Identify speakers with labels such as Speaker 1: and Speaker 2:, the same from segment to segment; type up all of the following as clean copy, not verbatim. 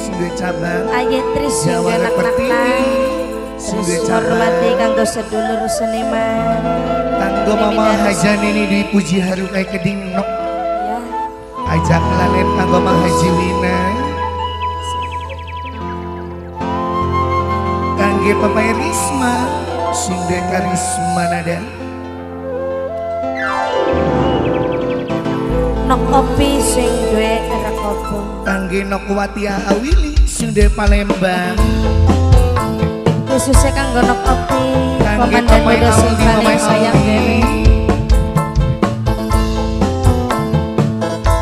Speaker 1: sing duwe cabang
Speaker 2: Ayetri sing
Speaker 1: Jawa
Speaker 2: enak
Speaker 1: Pertiwi sing duwe
Speaker 2: terus
Speaker 1: cabang
Speaker 2: hormati kanggo sedulur seniman
Speaker 1: kanggo mama hajan ini dipuji haru kayak keding nok
Speaker 2: ya
Speaker 1: ajak lalet kanggo Mang Haji Wina kangge Papai Risma sing duwe karisma nada
Speaker 2: nok kopi sing duwe erak kopi
Speaker 1: kangge Nokwati Awili sing duwe Palembang
Speaker 2: khususnya kanggo nok kopi
Speaker 1: kangge
Speaker 2: komandan
Speaker 1: Papai
Speaker 2: muda sing
Speaker 1: Auli
Speaker 2: paling
Speaker 1: Mamai
Speaker 2: sayang
Speaker 1: Auli
Speaker 2: dewe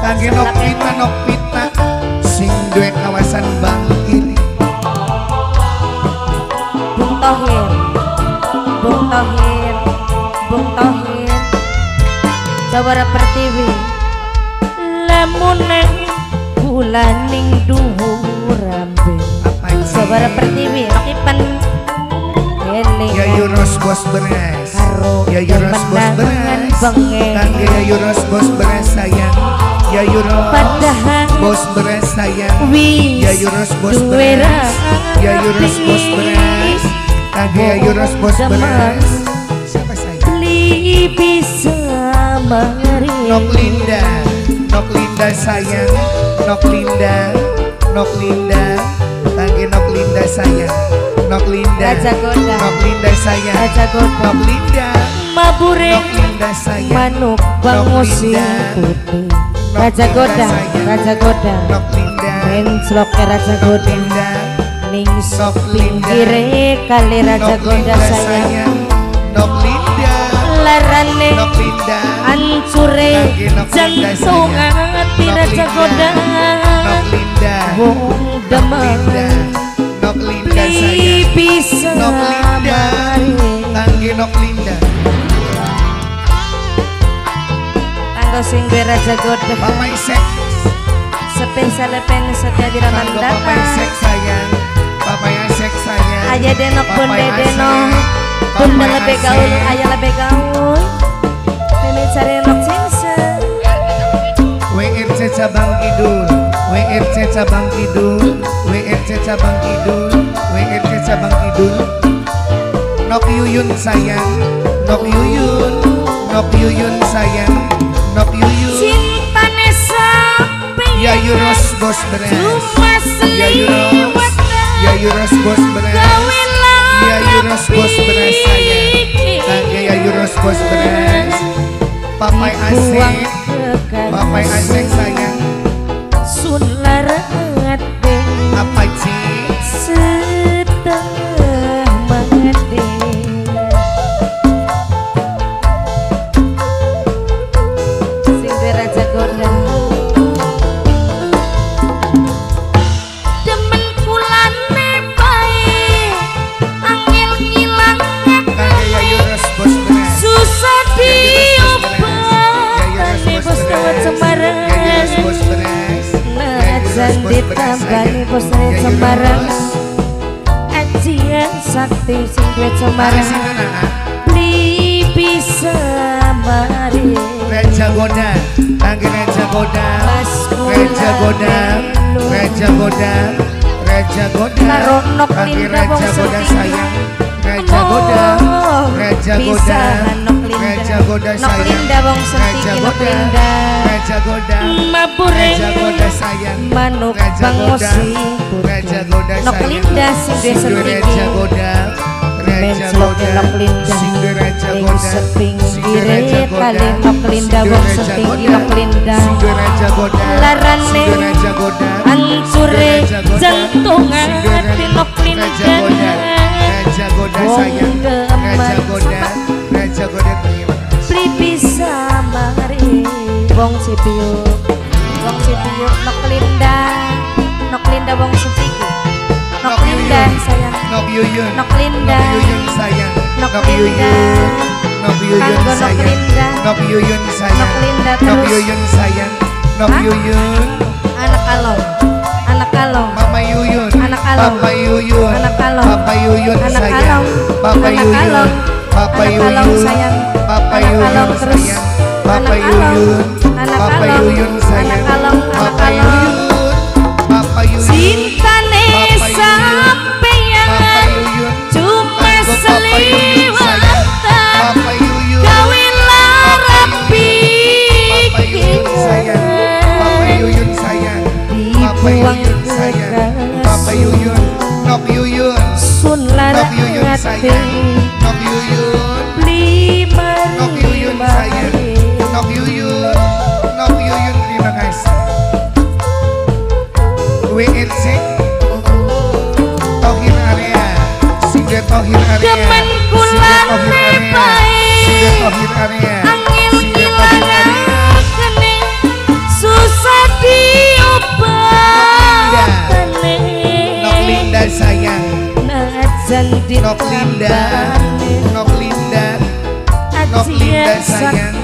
Speaker 1: kangge Nokpita sing duwe kawasan Bangkir
Speaker 2: Bung Tohir Bung Tohir Bung Tohir Jawara Pertiwi lamunan bulaning dhuwur rambe Jawara Pertiwi Kipan
Speaker 1: ya Yunus bos beras
Speaker 2: karo
Speaker 1: ya Yunus bos beras kangge ya Yunus bos beras sayang ya Yunus bos beras sayang ya Yunus bos beras ya Yunus bos beras kangge ya Yunus bos beras siapa sayang
Speaker 2: li bisa mari
Speaker 1: Nok Linda sayang Nok Linda kangge Nok Linda sayang Nok Linda
Speaker 2: Raja Goda
Speaker 1: Nok Linda sayang
Speaker 2: Raja Goda
Speaker 1: Nok Linda
Speaker 2: mabure
Speaker 1: Nok Linda sayang
Speaker 2: manuk bangusi putih Raja Goda Raja Goda
Speaker 1: Nok Linda
Speaker 2: menclok Raja
Speaker 1: Nok
Speaker 2: Goda
Speaker 1: Linda
Speaker 2: ning
Speaker 1: Nok
Speaker 2: pinggire kali Raja
Speaker 1: Nok
Speaker 2: Goda
Speaker 1: Linda
Speaker 2: sayang
Speaker 1: Nok Linda
Speaker 2: larane
Speaker 1: Nok Linda
Speaker 2: ancure jantung hati Raja Goda
Speaker 1: Nok Linda
Speaker 2: wong
Speaker 1: Nok Linda
Speaker 2: demen
Speaker 1: Nok Linda sayang
Speaker 2: bisa
Speaker 1: Nok Linda kangge Nok Linda
Speaker 2: kanggo sing duwe Raja Goda
Speaker 1: Papa Isek
Speaker 2: spesial pen setia
Speaker 1: kanggo
Speaker 2: diramandaka
Speaker 1: Papa Isek sayang Papa Isek sayang
Speaker 2: aya denok
Speaker 1: Papa
Speaker 2: bunda
Speaker 1: Isek,
Speaker 2: denok
Speaker 1: Papa
Speaker 2: bunda lebih
Speaker 1: Isek.
Speaker 2: gaul aya lebih gaul Mimi cari nok cinsa
Speaker 1: WRC cabang Kidul WRC cabang Kidul WRC cabang Kidul WRC cabang Kidul Nok Yuyun sayang Nok Yuyun sayang Nok Yuyun
Speaker 2: cinta sampai
Speaker 1: ya Yunus bos beres
Speaker 2: cuma
Speaker 1: ya Yunus ya Yunus bos beres ya Yunus bos beres sayang kangge ya Yunus bos beres Papai Asik Papai Asik sayang
Speaker 2: sun larat
Speaker 1: apa sih
Speaker 2: setengah mati sing duwe Raja Goda demen kulane bae angel ngilang
Speaker 1: kangge ya Yunus bos beres
Speaker 2: susah
Speaker 1: ya Yunus bos beres
Speaker 2: Semarang
Speaker 1: ya Yunus bos beres
Speaker 2: najan ditambani bos Semarang ajian sakti sing duwe Semarang beli bisa mari
Speaker 1: Raja Goda kangge Raja Goda Raja Goda Raja Goda Raja Goda
Speaker 2: karo nok
Speaker 1: kangge
Speaker 2: Linda wong
Speaker 1: Raja Goda
Speaker 2: sepi
Speaker 1: sayang Raja Goda Raja Goda Raja Goda
Speaker 2: nok
Speaker 1: sayang
Speaker 2: Linda wong sepi
Speaker 1: Raja
Speaker 2: nok
Speaker 1: Goda
Speaker 2: Linda
Speaker 1: Raja Goda
Speaker 2: mabure
Speaker 1: Raja Goda sayang
Speaker 2: manuk
Speaker 1: Raja Goda
Speaker 2: bangusi
Speaker 1: Raja Goda
Speaker 2: nok
Speaker 1: sayang
Speaker 2: Linda sing duwe
Speaker 1: Sing duwe
Speaker 2: sepi
Speaker 1: Raja Goda Raja Goda
Speaker 2: nok Linda
Speaker 1: Sing duwe Raja
Speaker 2: ing
Speaker 1: Goda
Speaker 2: sepinggire kali nok Linda wong sepinggi nok Linda
Speaker 1: Sing duwe Raja Goda
Speaker 2: larane
Speaker 1: Sing duwe Raja Goda
Speaker 2: ancure jantung hati nok
Speaker 1: Raja
Speaker 2: Linda
Speaker 1: Goda Raja Goda sayang Raja Goda Raja Goda terima kasih
Speaker 2: Pri bisa mari wong Sipiuk nok Linda wong sepinggi nok Linda sayang
Speaker 1: Nok Yuyun
Speaker 2: nok Linda
Speaker 1: Nok Yuyun sayang
Speaker 2: nok
Speaker 1: Nok Yuyun Nok Yuyun
Speaker 2: kanggo nok
Speaker 1: sayang
Speaker 2: Linda
Speaker 1: Nok Yuyun sayang
Speaker 2: nok Linda
Speaker 1: Nok
Speaker 2: terus
Speaker 1: Yuyun sayang Nok
Speaker 2: Hah?
Speaker 1: Yuyun
Speaker 2: anak along
Speaker 1: Mama Yuyun
Speaker 2: Anak along.
Speaker 1: Papa Yuyun
Speaker 2: Anak along.
Speaker 1: Papa Yuyun
Speaker 2: Anak
Speaker 1: sayang
Speaker 2: along.
Speaker 1: Papa
Speaker 2: Anak
Speaker 1: Yuyun
Speaker 2: along.
Speaker 1: Papa
Speaker 2: Anak along,
Speaker 1: Yuyun
Speaker 2: sayang.
Speaker 1: Papa
Speaker 2: Anak
Speaker 1: Yuyun
Speaker 2: along terus.
Speaker 1: sayang Papa
Speaker 2: Anak along.
Speaker 1: Yuyun
Speaker 2: Anak
Speaker 1: Papa
Speaker 2: along.
Speaker 1: Yuyun sayang
Speaker 2: Anak along. Anak
Speaker 1: Papa
Speaker 2: along.
Speaker 1: Yuyun Papa Yuyun
Speaker 2: cinta
Speaker 1: Bapak Yuyun sayang, Bapak Yuyun, Nok Yuyun,
Speaker 2: Sun
Speaker 1: Nok Yuyun sayang, Nok Yuyun, Nok Yuyun sayang, Nok Yuyun, Nok Yuyun terima kasih. WNC, Tohir area, Singa Tohir area,
Speaker 2: Demen
Speaker 1: Singa
Speaker 2: kula
Speaker 1: Tohir area, Singa Tohir area,
Speaker 2: angin
Speaker 1: Singa Tohir area.
Speaker 2: gilana susah diobatane.
Speaker 1: Nok Linda sayang,
Speaker 2: Najan
Speaker 1: Nok Linda, Nok Linda, Nok Linda sayang,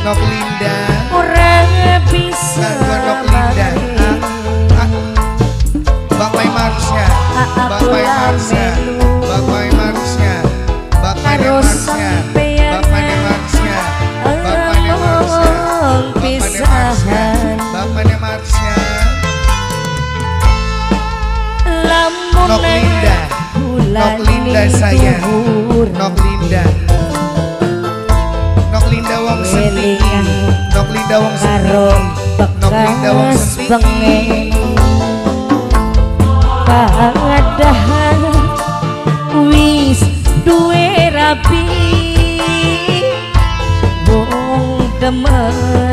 Speaker 1: Nok Linda,
Speaker 2: ora bisa
Speaker 1: Nok Linda. Bapak Marsha, Bapak Marsha, Bapak Marsha, Bapak Marsha, Bapak Marsha, Bapak Marsha, Bapak Marsha, Nok Linda, Nok Linda sayang, Nok Linda, Nok Linda wong seni, Nok Linda wong seni, Nok Linda wong seni.
Speaker 2: Padahal wis duwe rapi wong demen